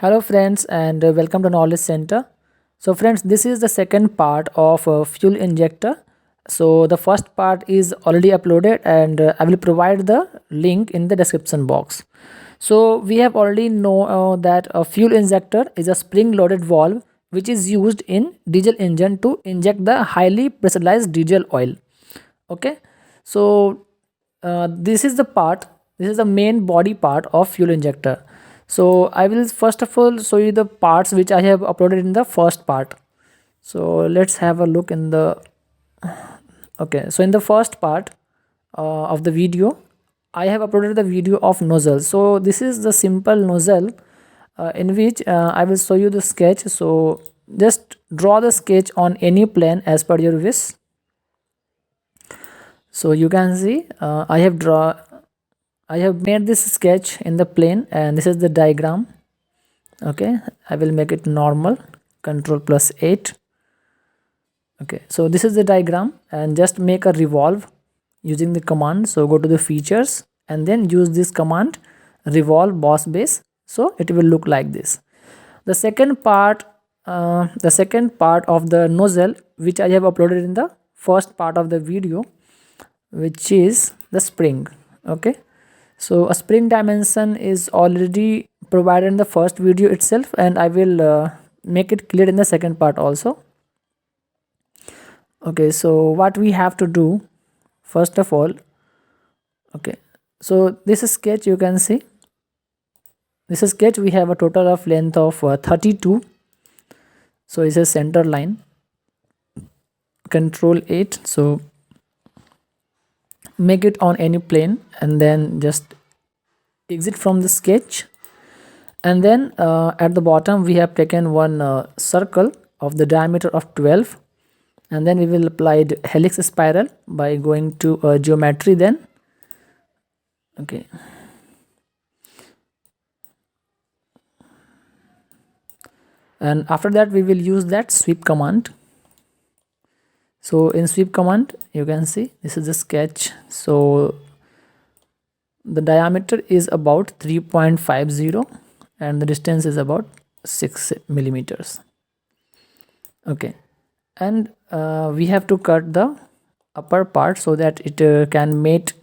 Hello friends and welcome to Knowledge Center. So friends, this is the second part of fuel injector. So the first part is already uploaded and I will provide the link in the description box. So we have already know that a fuel injector is a spring loaded valve which is used in diesel engine to inject the highly pressurized diesel oil. Okay. So this is the main body part of fuel injector. So I will first of all show you the parts which I have uploaded in the first part. So let's have a look in the okay. So in the first part of the video, I have uploaded the video of nozzle. So this is the simple nozzle in which I will show you the sketch. So just draw the sketch on any plane as per your wish. So you can see I have made this sketch in the plane and this is the diagram. Okay, I will make it normal, control plus 8. Okay, so this is the diagram and just make a revolve using the command. So go to the features and then use this command revolve boss base, so it will look like this. The second part of the nozzle which I have uploaded in the first part of the video, which is the spring. Okay, so a spring dimension is already provided in the first video itself and I will make it clear in the second part also. Okay, so what we have to do first of all, okay, so this is sketch. You can see this is sketch. We have a total of length of 32. So it's a center line, control 8. So make it on any plane and then just exit from the sketch, and then at the bottom we have taken one circle of the diameter of 12, and then we will apply the helix spiral by going to geometry then. Okay, and after that we will use that sweep command. So in sweep command you can see this is the sketch. So the diameter is about 3.50 and the distance is about 6 millimeters. Okay, and we have to cut the upper part so that it can mate.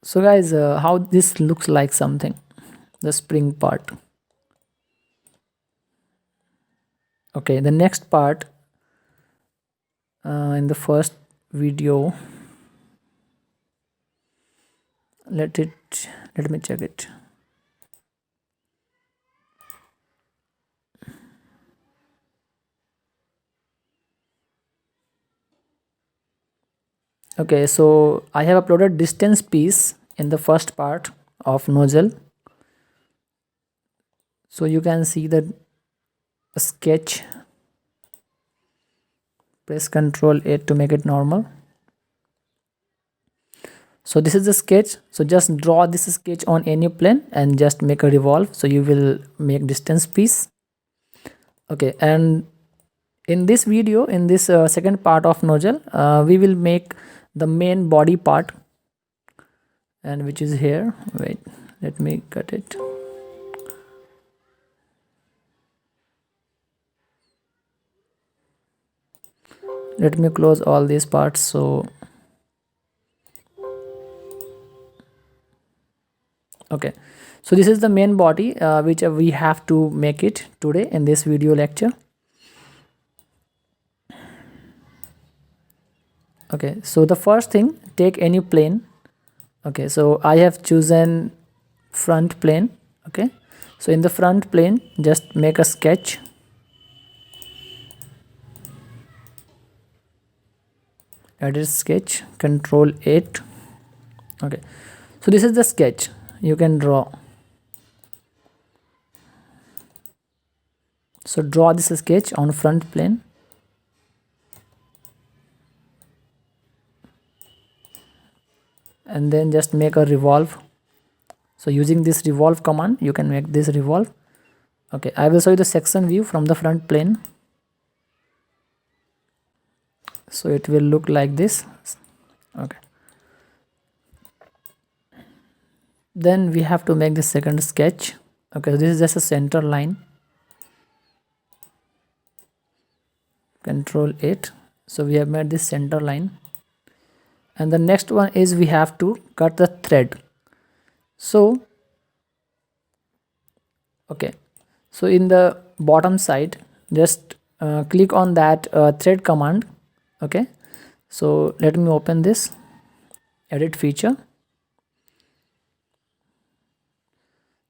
So guys, how this looks like something, the spring part. Okay, the next part in the first video, let me check it. Okay, so I have uploaded distance piece in the first part of nozzle. So you can see the sketch. Press Ctrl 8 to make it normal. So this is the sketch. So just draw this sketch on any plane and just make a revolve. So you will make distance piece. Okay, and in this video, in this second part of nozzle, we will make the main body part, and which is here. Wait, let me cut it. Let me close all these parts. So okay, so this is the main body which we have to make it today in this video lecture. Okay, so the first thing, take any plane. Okay, so I have chosen front plane. Okay, so in the front plane just make a sketch. Edit sketch, control 8. Okay, so this is the sketch you can draw. So draw this sketch on front plane. And then just make a revolve. So using this revolve command you can make this revolve. Okay, I will show you the section view from the front plane. So it will look like this. Okay, then we have to make the second sketch. Okay, so this is just a center line. Control 8. So we have made this center line, and the next one is we have to cut the thread. So okay, so in the bottom side, just click on that thread command. Okay, so let me open this edit feature.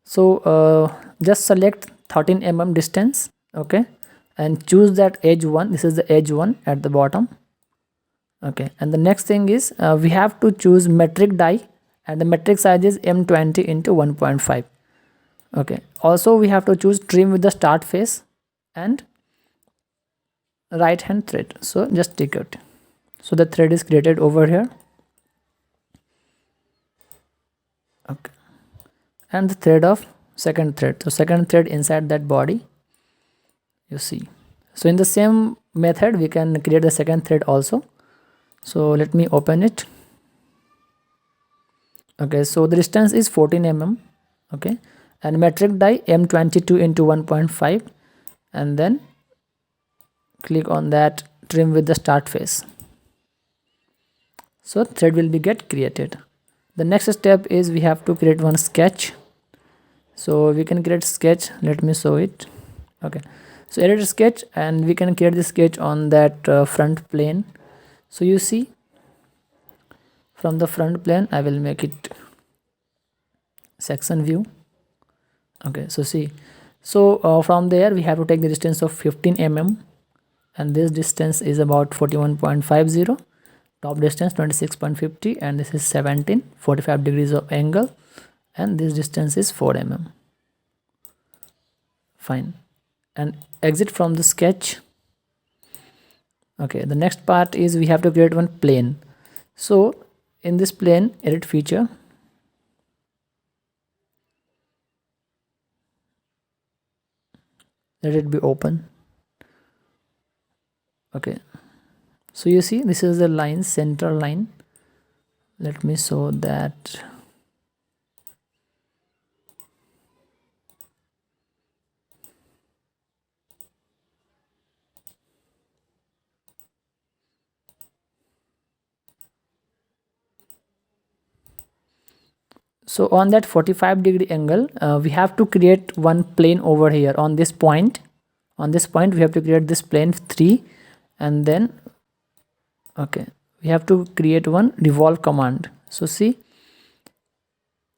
So just select 13 mm distance. Okay, and choose that edge one. This is the edge one at the bottom. Okay, and the next thing is we have to choose metric die, and the metric size is M20 into 1.5. Okay, also we have to choose trim with the start face and right hand thread. So just take it. So the thread is created over here. Okay, and the thread of second thread. So second thread inside that body, you see. So in the same method we can create the second thread also. So let me open it. Okay, so the distance is 14 mm. Okay, and metric die M22 into 1.5, and then click on that trim with the start face. So thread will be get created. The next step is we have to create one sketch. So we can create sketch. Let me show it. Okay, so edit sketch, and we can create the sketch on that front plane. So you see, from the front plane I will make it section view. Okay, so see, so from there we have to take the distance of 15 mm, and this distance is about 41.50, top distance 26.50, and this is 45 degrees of angle, and this distance is 4 mm. Fine, and exit from the sketch. Okay, the next part is we have to create one plane. So in this plane, edit feature, let it be open. Okay, so you see this is the line, center line. Let me show that. So on that 45-degree angle, we have to create one plane over here on this point. On this point we have to create this plane 3, and then okay, we have to create one revolve command. So see,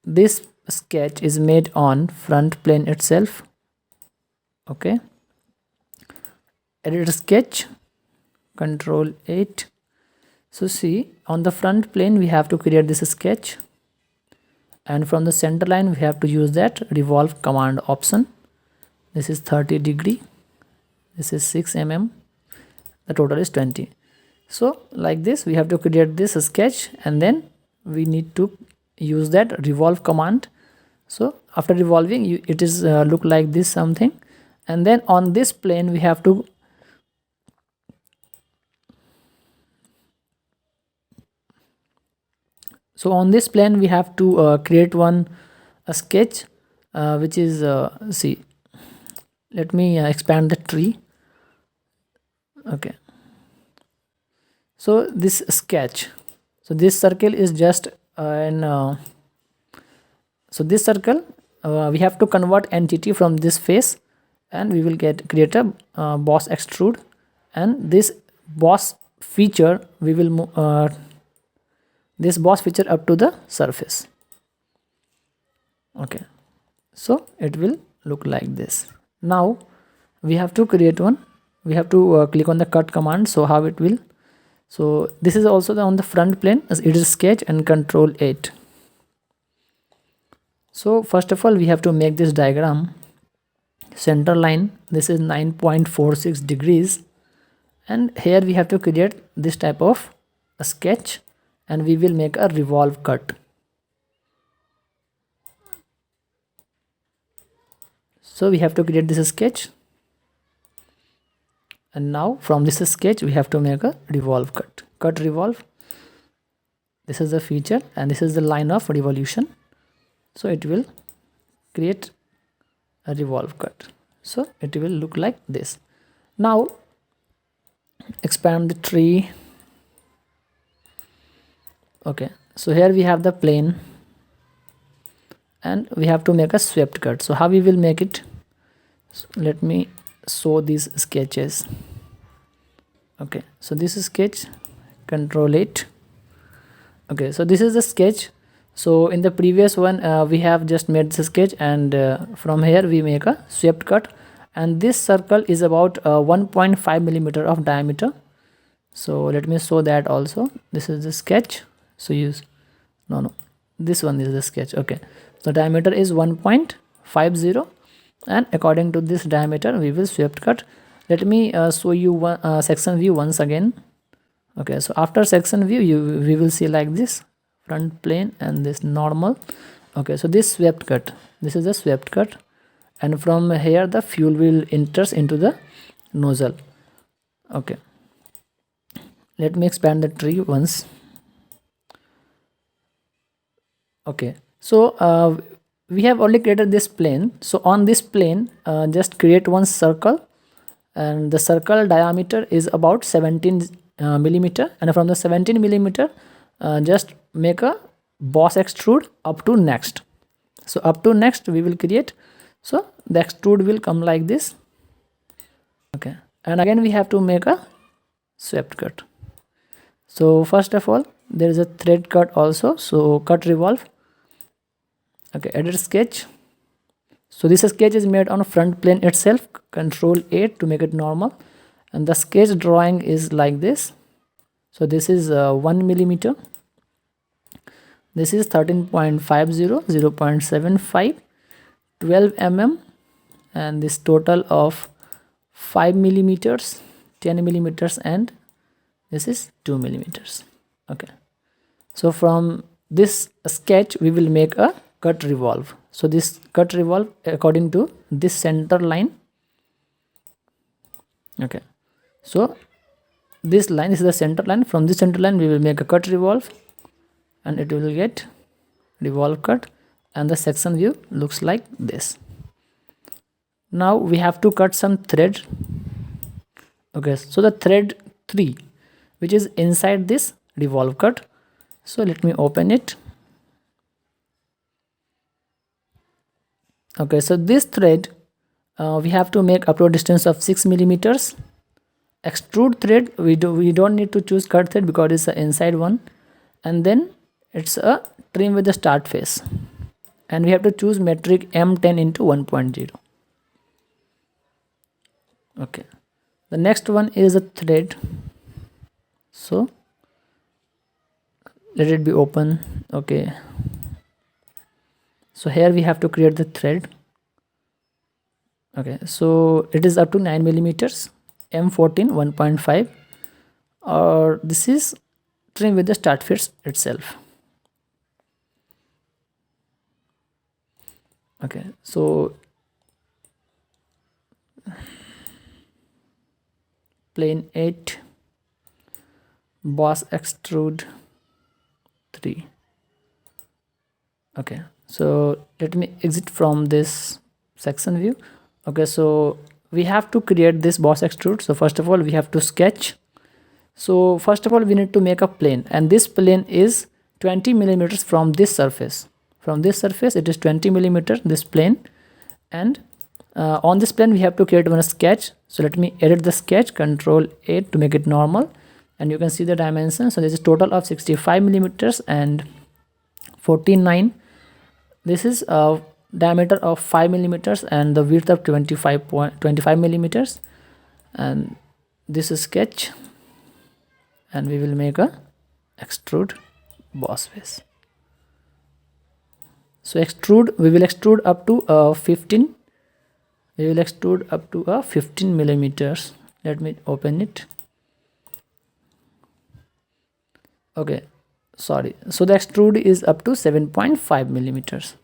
this sketch is made on front plane itself. Okay, edit sketch, control 8. So see, on the front plane we have to create this sketch, and from the center line we have to use that revolve command option. This is 30 degree, this is 6 mm, the total is 20. So like this we have to create this sketch, and then we need to use that revolve command. So after revolving, it is look like this something, and then on this plane we have to create one sketch which is see, let me expand the tree. Okay, so this sketch, so this circle is just so this circle we have to convert entity from this face, and we will create a boss extrude, and this boss feature we will move this boss feature up to the surface. Okay, so it will look like this. Now we have to create one, we have to click on the cut command. So how it will, so this is also on the front plane, as it is sketch and control 8. So first of all we have to make this diagram. Center line, this is 9.46 degrees, and here we have to create this type of a sketch, and we will make a revolve cut. So we have to create this sketch, and now from this sketch we have to make a revolve cut revolve. This is the feature, and this is the line of revolution. so it will create a revolve cut. So it will look like this. Now expand the tree. Okay, so here we have the plane and we have to make a swept cut. So how we will make it? So let me show these sketches. Okay, so this is sketch, control it. Okay, so this is the sketch. So in the previous one we have just made the sketch, and from here we make a swept cut, and this circle is about 1.5 millimeter of diameter. So let me show that also. This is the sketch. So use no, this one is the sketch. Okay, so diameter is 1.50, and according to this diameter we will swept cut. Let me show you one section view once again. Okay, so after section view we will see like this, front plane and this normal. Okay, so this swept cut, this is the swept cut, and from here the fuel will enters into the nozzle. Okay, let me expand the tree once. Okay, so we have already created this plane. So on this plane just create one circle, and the circle diameter is about 17 millimeter, and from the 17 millimeter just make a boss extrude up to next. So up to next we will create, so the extrude will come like this. Okay, and again we have to make a swept cut. So first of all there is a thread cut also, so cut revolve. Okay, edit sketch. So this sketch is made on front plane itself, control 8 to make it normal, and the sketch drawing is like this. So this is 1 millimeter, this is 13.50, 0.75, 12 mm, and this total of 5 millimeters, 10 millimeters, and this is 2 millimeters. Okay, so from this sketch we will make a cut revolve. So this cut revolve according to this center line. Okay, so this line is the center line. From this center line we will make a cut revolve, and it will get revolve cut, and the section view looks like this. Now we have to cut some thread. Okay, so the thread 3 which is inside this revolve cut. So let me open it. Okay, so this thread we have to make upload distance of 6 millimeters. Extrude thread we don't need to choose cut thread because it's the inside one, and then it's a trim with the start face, and we have to choose metric M10 into 1.0. Okay, the next one is a thread, so let it be open. Okay, so here we have to create the thread. Okay, so it is up to 9 millimeters, M14 1.5, or this is trim with the start face itself. Okay, so plane 8, boss extrude 3. Okay, so let me exit from this section view. Okay, so we have to create this boss extrude. So first of all we have to sketch. So first of all we need to make a plane, and this plane is 20 millimeters from this surface. From this surface it is 20 millimeters, this plane, and on this plane we have to create one sketch. So let me edit the sketch, control 8 to make it normal, and you can see the dimensions. So this is total of 65 millimeters and 49. This is a diameter of 5 millimeters and the width of 25 millimeters, and this is sketch, and we will make a extrude boss face. So extrude, we will extrude up to 15. We will extrude up to 15 millimeters. Let me open it. Okay, sorry. So the extrude is up to 7.5 millimeters.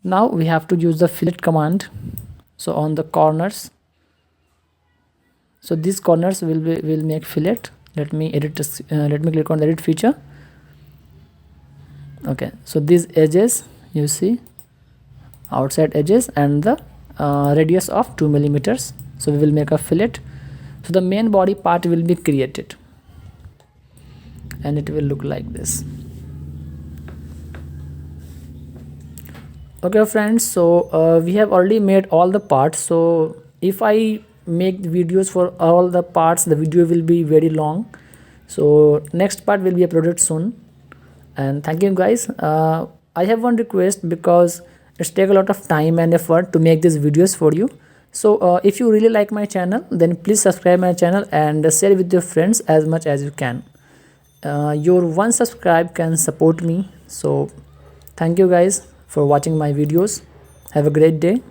Now we have to use the fillet command. So on the corners, so these corners will make fillet. Let me edit this, let me click on the edit feature. Okay, so these edges you see, outside edges, and the radius of 2 millimeters. So we will make a fillet. So the main body part will be created, and it will look like this. Okay friends, so we have already made all the parts. So if I make the videos for all the parts, the video will be very long. So next part will be uploaded soon. And thank you guys. I have one request, because it's take a lot of time and effort to make these videos for you. So if you really like my channel, then please subscribe my channel and share with your friends as much as you can. Your one subscribe can support me. So thank you guys for watching my videos. Have a great day.